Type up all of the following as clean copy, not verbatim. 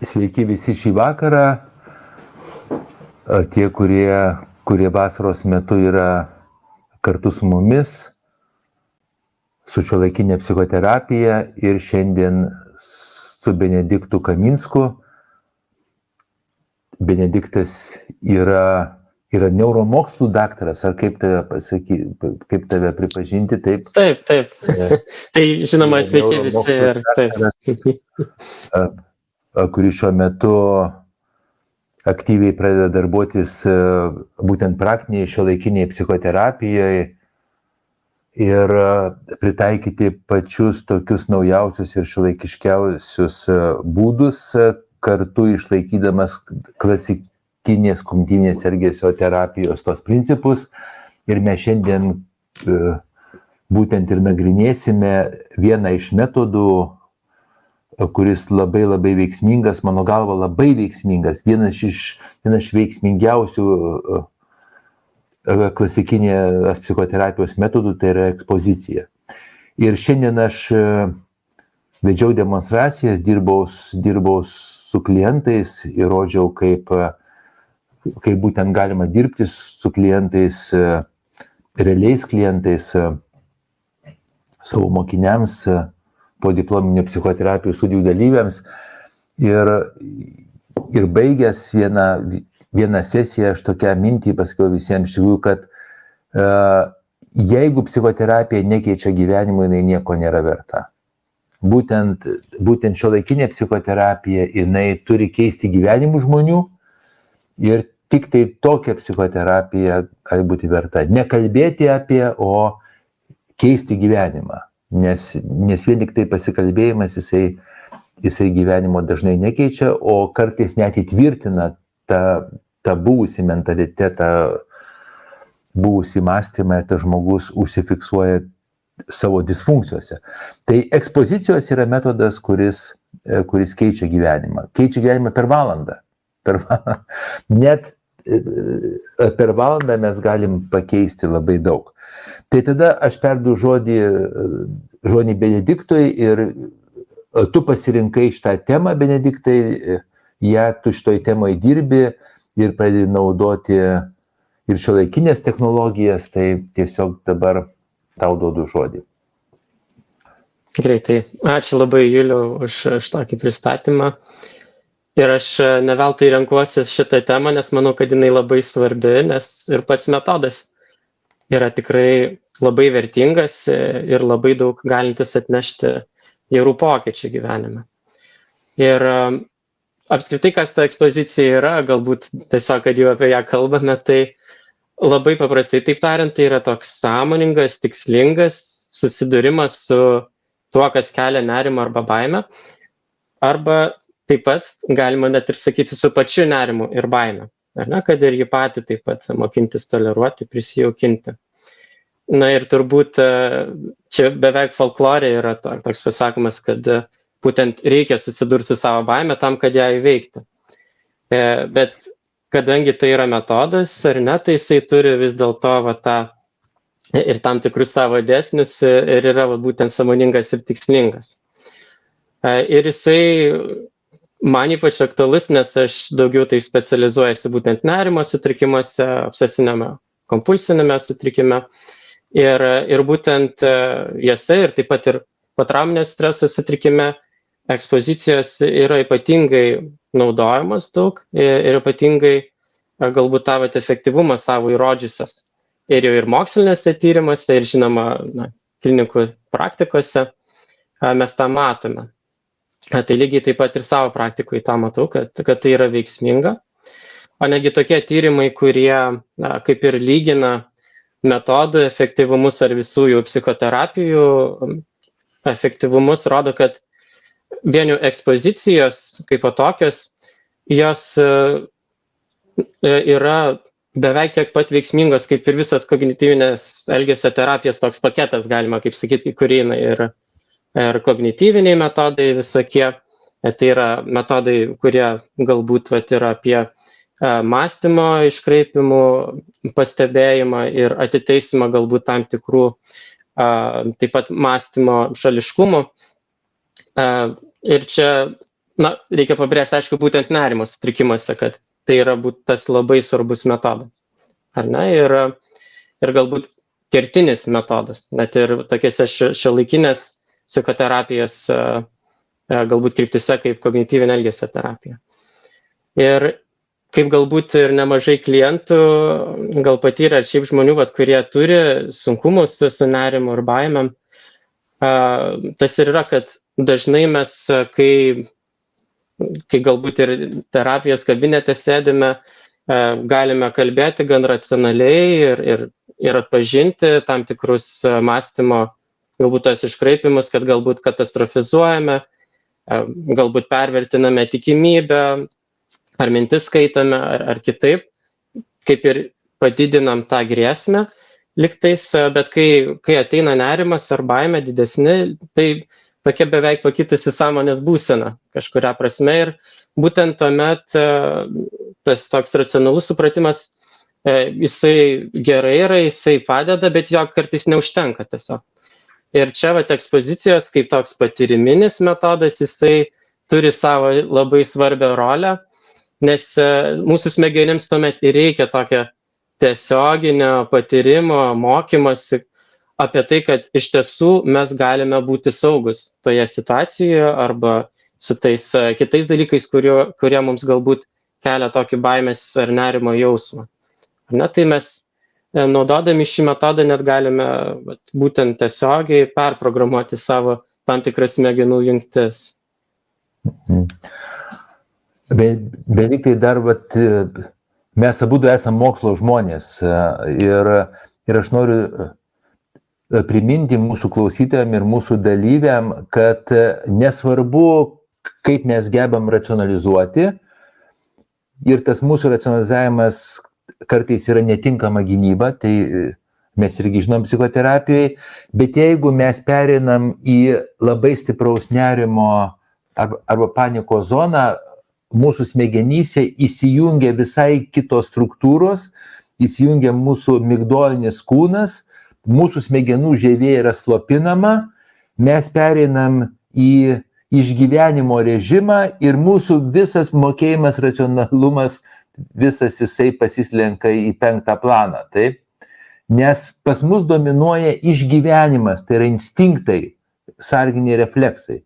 Sveiki visi šį vakarą. Tie, kurie vasaros metu yra kartu su mumis, su šiuolaikinė psichoterapija ir šiandien su Benediktu Kaminsku. Benediktas yra neuromokslų daktaras, ar kaip tave pripažinti, taip? Taip. Tai žinoma, sveiki visi ir taip. Kuris šiuo metu aktyviai pradeda darbuotis būtent praktinėje šiuolaikinėje psichoterapijoje ir pritaikyti pačius tokius naujausius ir šiuolaikiškiausius būdus, kartu išlaikydamas klasikinės kognityvinės elgesio terapijos tos principus. Ir mes šiandien būtent ir nagrinėsime vieną iš metodų, kuris labai veiksmingas, mano galva labai veiksmingas, vienas iš veiksmingiausių klasikinės psichoterapijos metodų, tai yra ekspozicija. Ir šiandien aš vedžiau demonstracijas, dirbau su klientais ir rodžiau, kaip būtent galima dirbti su klientais, realiais klientais, savo mokiniams, po diplominių psichoterapijos studijų dalyviams. Ir baigęs vieną sesiją, aš tokią mintį pasakiau visiems, kad jeigu psichoterapija nekeičia gyvenimo, jinai nieko nėra verta. Būtent šiuolaikinė psichoterapija, jinai turi keisti gyvenimų žmonių ir tik tai tokia psichoterapija gali būti verta. Nekalbėti apie, o keisti gyvenimą. Nes vien tik tai pasikalbėjimas, jisai gyvenimo dažnai nekeičia, o kartais net įtvirtina tą buvusį mentalitetą, buvusį mąstymą, ir tas žmogus užsifiksuoja savo disfunkcijose. Tai ekspozicijos yra metodas, kuris keičia gyvenimą. Keičia gyvenimą per valandą. Net per valandą mes galim pakeisti labai daug. Tai tada aš perdu žodį Benediktui ir tu pasirinkai šitą temą, Benediktai, tu šitoj temoj dirbi ir pradedi naudoti ir šiuolaikinės technologijas, tai tiesiog dabar tau duodu žodį. Greitai. Ačiū labai, Juliau, už tokį pristatymą. Ir aš ne veltui renkuosi šitą temą, nes manau, kad jinai labai svarbi, nes ir pats metodas yra tikrai labai vertingas ir labai daug galintis atnešti gerų pokyčių gyvenime. Ir apskritai, kas ta ekspozicija yra, galbūt tiesiog, kad jau apie ją kalbame, tai labai paprastai, taip tariant, tai yra toks sąmoningas, tikslingas susidūrimas su tuo, kas kelia nerimą arba baimę, arba taip pat galima net ir sakyti su pačiu nerimu ir baime, kad ir jį patį taip pat mokintis toleruoti, prisijaukinti. Na ir turbūt čia beveik folklorė yra toks pasakymas, kad būtent reikia susidurti su savo baime tam, kad ją įveikti. Bet kadangi tai yra metodas, ar ne, tai jisai turi vis dėlto ir tam tikrus savo dėsnius ir yra būtent sąmoningas ir tikslingas. Ir jisai man ypač aktualus, nes aš daugiau tai specializuojasi būtent nerimo sutrikimuose, obsesinėme kompulsinėme sutrikime. Ir būtent jose ir taip pat ir potrauminio streso sutrikime ekspozicijos yra ypatingai naudojamos daug ir ypatingai galbūt tavo efektyvumas savo įrodžiusios. Ir jau ir mokslinėse tyrimuose, ir žinoma, klinikų praktikose mes tą matome. Tai lygiai taip pat ir savo praktikoje tą matau, kad tai yra veiksminga. O negi tokie tyrimai, kurie kaip ir lygina metodų efektyvumus ar visų jų psichoterapijų efektyvumus, rodo, kad vien jų ekspozicijos kaip tokios, jos yra beveik tiek pat veiksmingos kaip ir visas kognityvinės elgesio terapijos toks paketas, galima kaip sakyti, kurį ir kognityviniai metodai visokie, tai yra metodai, kurie galbūt yra apie mąstymo iškraipimų pastebėjimą ir atitaisimą galbūt tam tikrų taip pat mąstymo šališkumų. Ir čia reikia pabrėžti, aišku, būtent nerimo sutrikimuose, kad tai yra tas labai svarbus metodas. Ar ne? Ir galbūt kertinis metodas, net ir tokiuose šiuolaikinės psichoterapijos galbūt kryptise kaip kognityvinė elgesio terapija. Ir kaip galbūt ir nemažai klientų gal patyrė, ar šiaip žmonių, kurie turi sunkumus su nerimu ir baimėm, tas ir yra, kad dažnai mes, kai galbūt ir terapijos kabinete sėdime, galime kalbėti gan racionaliai ir atpažinti tam tikrus mąstymo, galbūt tas iškraipimus, kad galbūt katastrofizuojame, galbūt pervertiname tikimybę, ar mintis skaitame, ar kitaip, kaip ir padidinam tą grėsmę liktais, bet kai ateina nerimas ar baimė didesni, tai tokia beveik pakitusi sąmonės būsena kažkuria prasme ir būtent tuomet tas toks racionalus supratimas, jisai gerai yra, jisai padeda, bet jo kartais neužtenka tiesiog. Ir čia ekspozicijos kaip toks patyriminis metodas, jisai turi savo labai svarbią rolę, nes mūsų smegenims tuomet ir reikia tokio tiesioginio patyrimo, mokymosi apie tai, kad iš tiesų mes galime būti saugus toje situacijoje arba su tais kitais dalykais, kurie mums galbūt kelia tokį baimės ar nerimo jausmą. Tai mes naudodami šį metodą net galime būtent tiesiogiai perprogramuoti savo tam tikras smegenų jungtis. Bet tai dar, mes abudu esame mokslo žmonės ir aš noriu priminti mūsų klausytojams ir mūsų dalyviam, kad nesvarbu, kaip mes gebam racionalizuoti ir tas mūsų racionalizavimas kartais yra netinkama gynyba, tai mes irgi žinom psichoterapijoje, bet jeigu mes pereinam į labai stipraus nerimo arba panikos zoną, mūsų smegenyse įsijungia visai kitos struktūros, įsijungia mūsų migdolinis kūnas, mūsų smegenų žievė yra slopinama, mes pereinam į išgyvenimo režimą ir mūsų visas mokėjimas, racionalumas, visas jisai pasislenka į 5. planą. Taip? Nes pas mus dominuoja išgyvenimas, tai yra instinktai, sarginiai refleksai.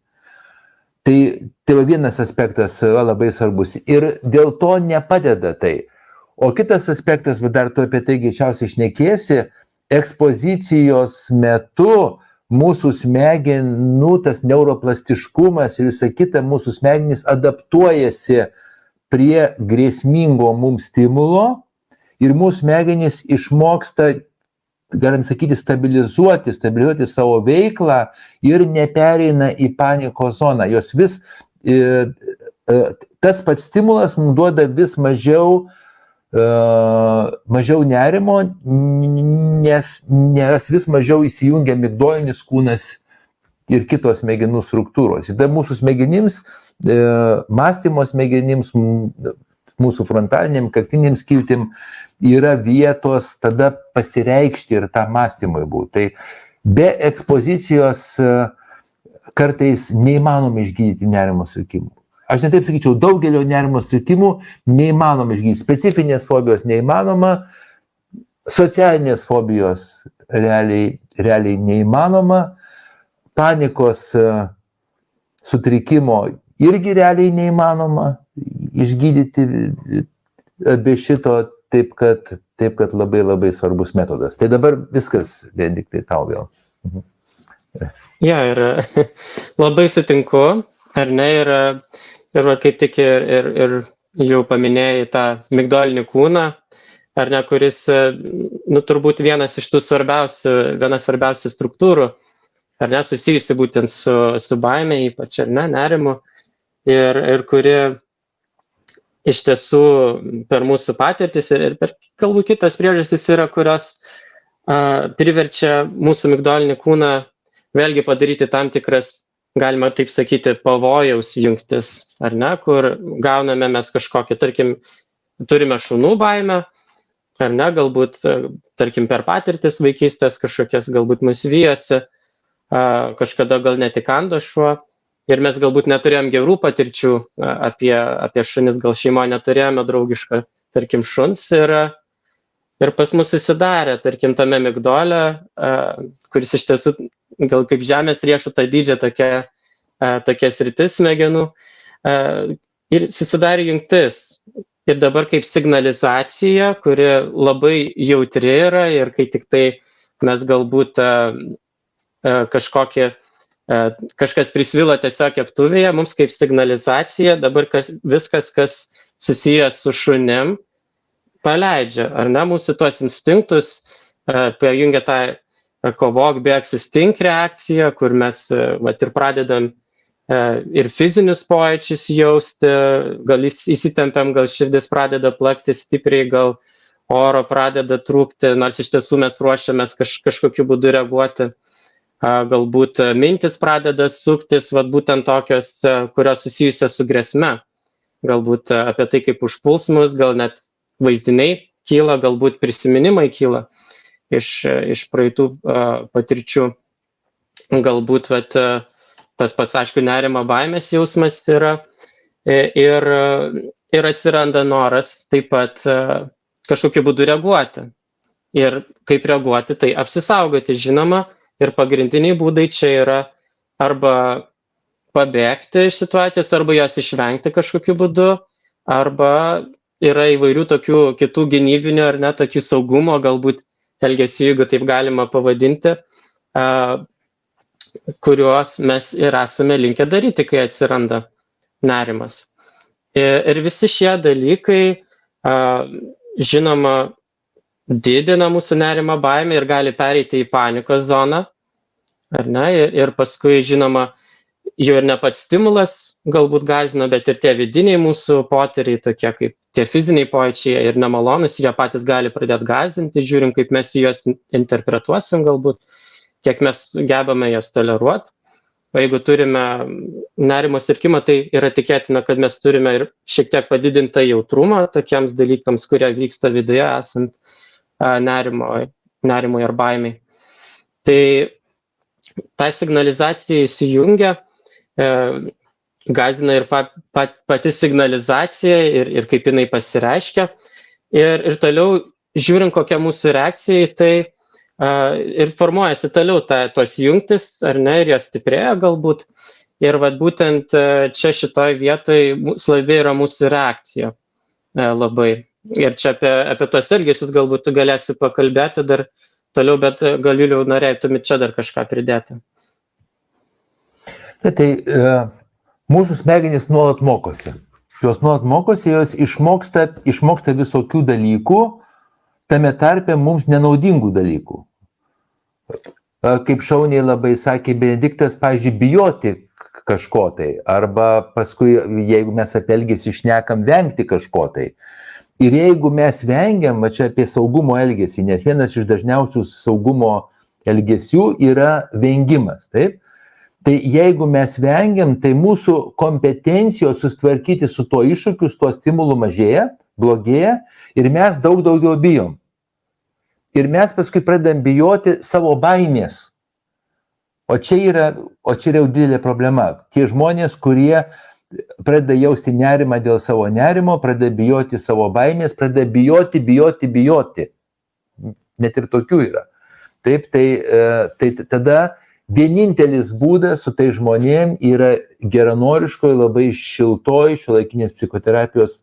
Tai vienas aspektas labai svarbus ir dėl to nepadeda tai. O kitas aspektas, bet dar tu apie tai greičiausiai šnekėsi, ekspozicijos metu mūsų smegenų, tas neuroplastiškumas ir visa kita, mūsų smegenys adaptuojasi prie grėsmingo mums stimulo ir mūsų smegenys išmoksta, galim sakyti, stabilizuoti savo veiklą ir nepereina į panikos zoną. Jos vis, tas pats stimulas mums duoda vis mažiau nerimo, nes vis mažiau įsijungia migdolinis kūnas ir kitos smegenų struktūros. Ir mūsų smegenims, mąstymo smegenims, mūsų frontaliniam, kaktiniam skiltim yra vietos tada pasireikšti ir tą mąstymui būti. Tai be ekspozicijos kartais neįmanoma išgydyti nerimo sutrikimų. Aš netaip sakyčiau, daugelio nerimo sutrikimų neįmanoma išgydyti. Specifinės fobijos neįmanoma, socialinės fobijos realiai neįmanoma, panikos sutrikimo irgi realiai neįmanoma išgydyti be šito, taip kad labai labai svarbus metodas. Tai dabar viskas vien tik tai tau vėl. Ja, ir labai sutinku, ar ne, ir kaip tik ir jau paminėjai tą migdolinį kūną, ar ne, kuris, turbūt vienas iš tų svarbiausių struktūrų, ar ne, susijusi būtent su baime, ypač, ar ne, nerimu, ir kuri iš tiesų per mūsų patirtis ir per galbūt kitas priežastis yra, kurios priverčia mūsų migdolinį kūną vėlgi padaryti tam tikras, galima taip sakyti, pavojaus jungtis, ar ne, kur gauname mes kažkokį, tarkim, turime šunų baimę, ar ne, galbūt, tarkim, per patirtis vaikystės kažkokias, galbūt mus vijosi, kažkada gal net įkando šuo, ir mes galbūt neturėjom gerų patirčių apie šunis, gal šeimoje neturėjome draugišką, tarkim, šuns ir pas mus susidarė, tarkim, tame migdole, kuris iš tiesų gal kaip žemės riešuto dydžio tokia sritis smegenų, ir susidarė jungtis. Ir dabar kaip signalizacija, kuri labai jautri yra ir kai tik tai mes galbūt kažkas prisvilo tiesiog keptuvėje, mums kaip signalizacija dabar viskas, kas susijęs su šunim, paleidžia, ar ne, mūsų tuos instinktus, pajungia tą kovok, bėk, sustink reakciją, kur mes ir pradedam ir fizinius pojūčius jausti, gal įsitempiam, gal širdis pradeda plakti stipriai, gal oro pradeda trūkti, nors iš tiesų mes ruošiamės kažkokiu būdu reaguoti, galbūt mintis pradeda suktis, būtent tokios, kurios susijusios su grėsme, galbūt apie tai, kaip užpuls mus, gal net vaizdiniai kyla, galbūt prisiminimai kyla iš praeitų patirčių, galbūt tas pats, aišku, nerimo, baimės jausmas yra ir atsiranda noras taip pat kažkokiu būdu reaguoti. Ir kaip reaguoti, tai apsisaugoti, žinoma, ir pagrindiniai būdai čia yra arba pabėgti iš situacijos, arba jos išvengti kažkokiu būdu, arba yra įvairių tokių kitų gynybinių ar net tokių saugumo, galbūt elgesių, jeigu taip galima pavadinti, kuriuos mes ir esame linkę daryti, kai atsiranda nerimas. Ir visi šie dalykai, žinoma, didina mūsų nerimą, baimę ir gali pereiti į panikos zoną, ar ne? Ir paskui, žinoma, jau ir ne pats stimulas galbūt gąsdina, bet ir tie vidiniai mūsų potyriai, tokie kaip tie fiziniai pojūčiai ir nemalonus, jie patys gali pradėti gąsdinti, žiūrim, kaip mes juos interpretuosim galbūt, kiek mes gebame jas toleruoti. O jeigu turime nerimo sutrikimą, tai yra tikėtina, kad mes turime ir šiek tiek padidintą jautrumą tokiems dalykams, kurie vyksta viduje esant nerimui ar baimiai. Tai ta signalizacija įsijungia, gąsdina ir pati signalizacija ir kaip jinai pasireiškia. Ir toliau žiūrint, kokia mūsų reakcija į tai, ir formuojasi toliau tos jungtis, ar ne, ir jos stiprėja galbūt. Ir būtent čia šitoj vietoj svarbi yra mūsų reakcija labai. Ir čia apie tos elgesius galbūt galėsi pakalbėti dar toliau, bet gal Juliau norėtumėt čia dar kažką pridėti. Tai mūsų smegenys nuolat mokosi. Jos nuolat mokosi, jos išmoksta visokių dalykų, tame tarpe mums nenaudingų dalykų. Kaip šauniai labai sakė Benediktas, pavyzdžiui, bijoti kažko tai, arba paskui, jeigu mes apie elgesį šnekam, vengti kažko tai. Ir jeigu mes vengiam, čia apie saugumo elgesį, nes vienas iš dažniausių saugumo elgesių yra vengimas, taip? Tai jeigu mes vengiam, tai mūsų kompetencijos susitvarkyti su tuo iššūkiu, su tuo stimulu mažėja, blogėja ir mes daug daugiau bijom. Ir mes paskui pradedam bijoti savo baimės. O čia yra jau didelė problema. Tie žmonės, kurie pradeda jausti nerimą dėl savo nerimo, pradeda bijoti savo baimės, pradeda bijoti. Net ir tokių yra. Taip, tai tada vienintelis būdas su tai žmonėm yra geranoriškoj, labai šiltoj, šiuolaikinės psichoterapijos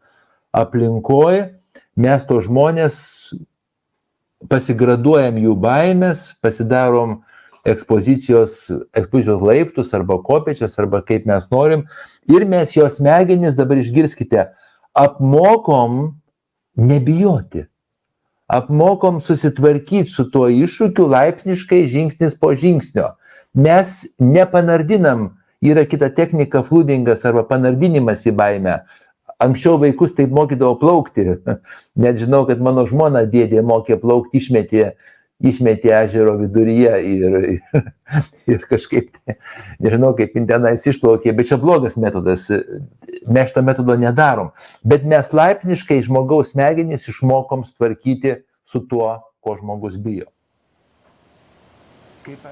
aplinkoj. Mes to žmonės pasigraduojam jų baimės, pasidarom ekspozicijos laiptus arba kopėčias, arba kaip mes norim. Ir mes jos smegenis, dabar išgirskite, apmokom nebijoti. Apmokom susitvarkyti su tuo iššūkiu laipsniškai, žingsnis po žingsnio. Mes nepanardinam, yra kita technika flūdingas arba panardinimas į baimę. Anksčiau vaikus taip mokydavo plaukti. Net žinau, kad mano žmona dėdė mokė plaukti, išmetė ežero viduryje ir kažkaip, nežinau, kaip tenais išplaukė, bet čia blogas metodas. Mes šito metodo nedarom. Bet mes laipsniškai žmogaus smegenys išmokom tvarkyti su tuo, ko žmogus bijo. Kaip